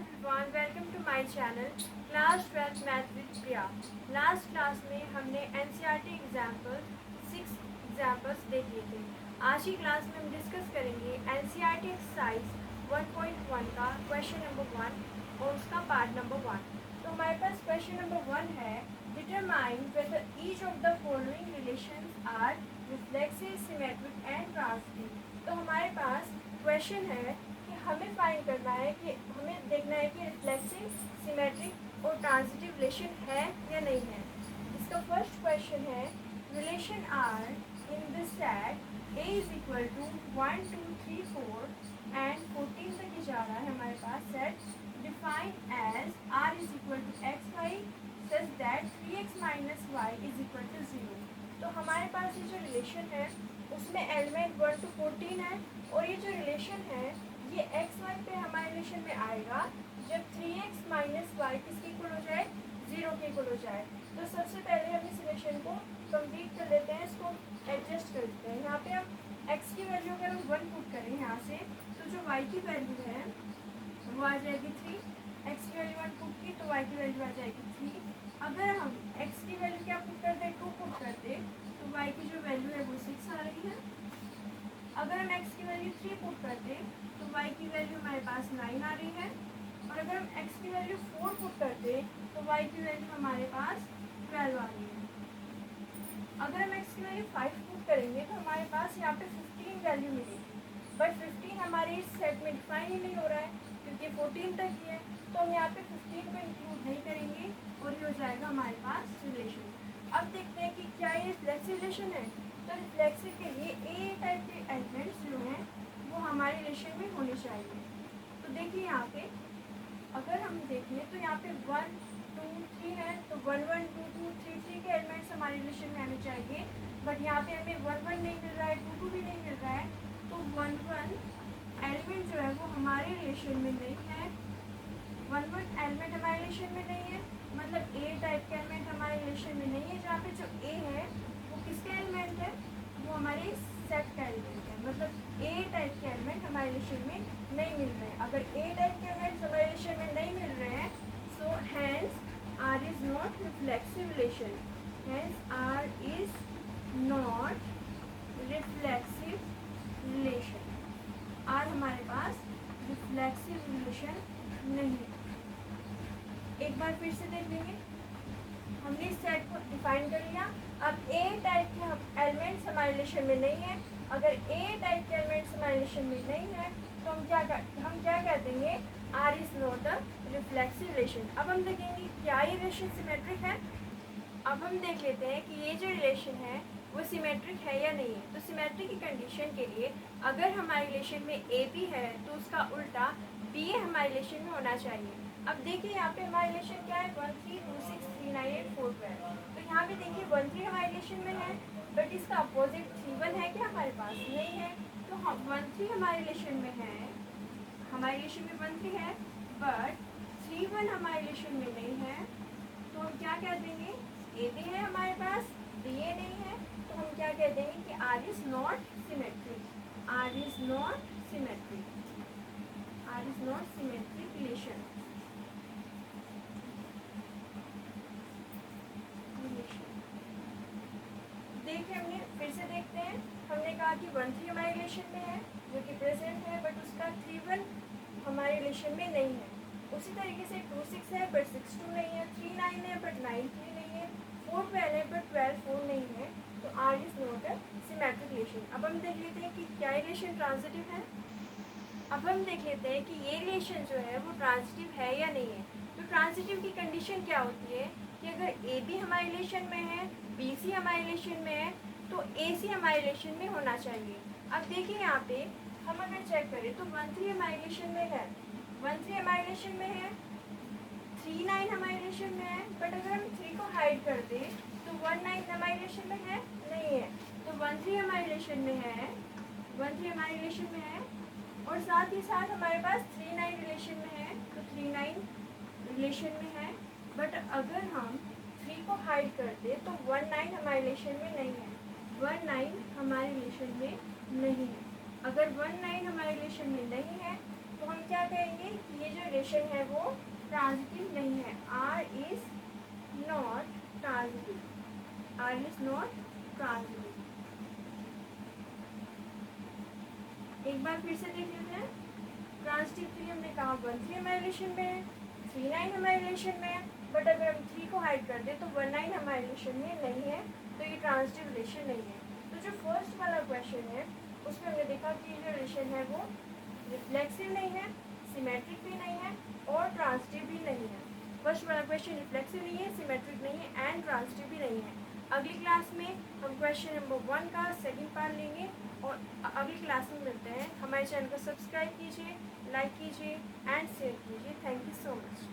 everyone, welcome to my channel Class 12 Math with Priya। Last class में हमने NCERT example 6 examples देख लिए थे। आज की क्लास में हम डिस्कस करेंगे NCERT एक्सरसाइज 1.1 का क्वेश्चन नंबर 1 और उसका पार्ट नंबर 1। तो हमारे पास क्वेश्चन नंबर 1 है, determine whether each of the following relations are reflexive, symmetric and transitive. तो हमारे पास क्वेश्चन है कि हमें फाइंड करना है कि हमें देखना है कि रिफ्लेक्सिव, सिमेट्रिक और ट्रांजिटिव रिलेशन है या नहीं है। इसका फर्स्ट क्वेश्चन है, relation R in this set A is equal to 1 2 3 4 and 14 तक ही जा रहा है हमारे पास set, define as R is equal to X Y such that 3x minus Y is equal to 0। तो हमारे पास ये जो रिलेशन है उसमें एलिमेंट 1 to 14 है और ये जो रिलेशन है ये एक्स वाई पे हमारे रिलेशन में आएगा जब 3x माइनस वाई किसके इक्वल हो जाए, 0 के इक्वल हो जाए। तो सबसे पहले हम इस रिलेशन को कंप्लीट कर लेते हैं, इसको एडजस्ट कर लेते हैं। यहाँ पे हम x की वैल्यू अगर हम 1 पुट करें यहाँ से, तो जो y की वैल्यू है वो आ जाएगी 3। x की वैल्यू 1 पुट की तो y की वैल्यू आ जाएगी 3। अगर हम x की वैल्यू क्या पुट करते, 2 पुट करते तो y की जो वैल्यू है वो 6 आ रही है। अगर हम x की वैल्यू 3 पुट करते तो y की वैल्यू हमारे पास 9 आ रही है। और अगर हम x की वैल्यू 4 पुट करते तो y की वैल्यू हमारे पास 12 आ रही है। अगर हम x की वैल्यू 5 पुट करेंगे तो हमारे पास यहाँ पे 15 वैल्यू मिलेगी, बट 15 हमारे इस सेट में डिफाइन ही नहीं हो रहा है क्योंकि 14 तक ही है। तो हम यहाँ पे 15 को इंक्लूड नहीं करेंगे और ये हो जाएगा हमारे पास रिलेशन। अब देखते हैं कि क्या ये रिफ्लेक्सिव रिलेशन है। तो रिफ्लेक्सिव के लिए ए टाइप के एलिमेंट्स जो हैं वो हमारे रिलेशन में होने चाहिए। तो देखिए यहाँ पे अगर हम देखें तो यहाँ पे 1 2 3 है, तो 1 1 2 2 3 3 के एलिमेंट्स हमारे रिलेशन में आने चाहिए, बट यहाँ पे हमें 1 1 नहीं मिल रहा है, 2 2 भी नहीं मिल रहा है। तो 1 1 एलिमेंट जो है वो हमारे रिलेशन में नहीं है। 1 1 एलिमेंट हमारे रिलेशन में नहीं है, मतलब ए टाइप के एलिमेंट हमारे रिलेशन में नहीं है। जहाँ पे जो ए है वो किसके एलिमेंट है, वो हमारे सेट का एलिमेंट है, मतलब ए टाइप के एलिमेंट हमारे रिलेशन में नहीं मिल रहे हैं। अगर ए टाइप के एलिमेंट हमारे रिलेशन में नहीं मिल रहे हैं so hence R is not reflexive relation. Hence R is not reflexive relation. R हमारे पास रिफ्लेक्सिव रिलेशन नहीं है। एक बार फिर से देख लेंगे, हमने इस सेट को डिफाइन कर लिया। अब ए टाइप के एलिमेंट्स हमारे रिलेशन में नहीं है। अगर ए टाइप के एलिमेंट्स हमारे रिलेशन में नहीं है तो हम क्या कह देंगे, R is not a reflexive relation. अब हम देखेंगे क्या ये रिलेशन सिमेट्रिक है। अब हम देख लेते हैं कि ये जो रिलेशन है वो सिमेट्रिक है या नहीं है। तो सिमेट्रिक की कंडीशन के लिए अगर हमारे रिलेशन में ए बी है तो उसका उल्टा बी ए हमारे रिलेशन में होना चाहिए। अब देखिए यहाँ पे हमारे रिलेशन क्या है, 1 3 2 6 3 9 8 4 12। तो यहाँ पे देखिए 1 3 हमारे रिलेशन में है, बट इसका अपोजिट 3 1 है क्या हमारे पास, नहीं है। तो हम 1 3 हमारे रिलेशन में है, हमारे रिलेशन में 1 3 है, बट 3 1 हमारे रिलेशन में नहीं है। तो हम क्या कह देंगे, ए बी है हमारे पास, बी ए नहीं है, तो हम क्या कह देंगे कि R is not symmetric. R is not symmetric. R is not symmetric relation. देखिए हमने फिर से देखते हैं, हमने कहा कि 1 3 हमारे रिलेशन में है जो कि प्रेजेंट है, बट उसका 3 1 हमारे रिलेशन में नहीं है। उसी तरीके से 2 6 है बट 6 2 नहीं है, 3 9 है बट 9 3 नहीं है, 4 12 है बट 12 4 नहीं है। तो R is not a symmetric relation. अब हम देख लेते हैं कि क्या रिलेशन ट्रांजिटिव है। अब हम देख लेते हैं कि ये रिलेशन जो है वो ट्रांजिटिव है या नहीं है। तो ट्रांजिटिव की कंडीशन क्या होती है कि अगर ए बी हमारे रिलेशन में है, बी सी हमारे रिलेशन में है, तो ए सी हमारे रिलेशन में होना चाहिए। अब देखिए यहाँ पे हम अगर चेक करें तो 1 3 हमारे रिलेशन में है, 1 3 हमारे रिलेशन में है, 3 9 हमारे रिलेशन में है, बट अगर हम 3 को हाइड कर दें तो 1 9 हमारे रिलेशन में है, नहीं है। तो 1 3 हमारे रिलेशन में है, 1 3 हमारे रिलेशन में है, और साथ ही साथ हमारे पास 3 9 रिलेशन में है, तो 3 9 रिलेशन में है। बट अगर हम 3 को हाइड कर दे तो 1 9 हमारे रिलेशन में नहीं है, 1 9 हमारे रिलेशन में नहीं है। अगर 1 9 हमारे रिलेशन में नहीं है तो हम क्या कहेंगे कि ये जो रिलेशन है वो ट्रांजिटिव नहीं है। R is not transitive, R is not transitive. एक बार फिर से देख लेते हैं। ट्रांजिटिव 3 हमने कहा 1 3 हमारे रिलेशन में है, 3 9 हमारे रिलेशन में है, बट अगर हम 3 को हाइड कर दें तो 1 9 हमारे रिलेशन में नहीं है, तो ये ट्रांजिटिव रिलेशन नहीं है। तो जो फर्स्ट वाला क्वेश्चन है उसमें हमने देखा कि जो रिलेशन है वो रिफ्लेक्सिव नहीं है, सिमेट्रिक भी नहीं है और ट्रांजिटिव भी नहीं है। फर्स्ट वाला क्वेश्चन रिफ्लेक्सिव नहीं है, सिमेट्रिक नहीं है एंड ट्रांजिटिव भी नहीं है। अगली क्लास में हम क्वेश्चन नंबर 1 का सेकंड पार्ट लेंगे और अगली क्लास में मिलते हैं। हमारे चैनल को सब्सक्राइब कीजिए, लाइक कीजिए एंड शेयर कीजिए। Thank you so much.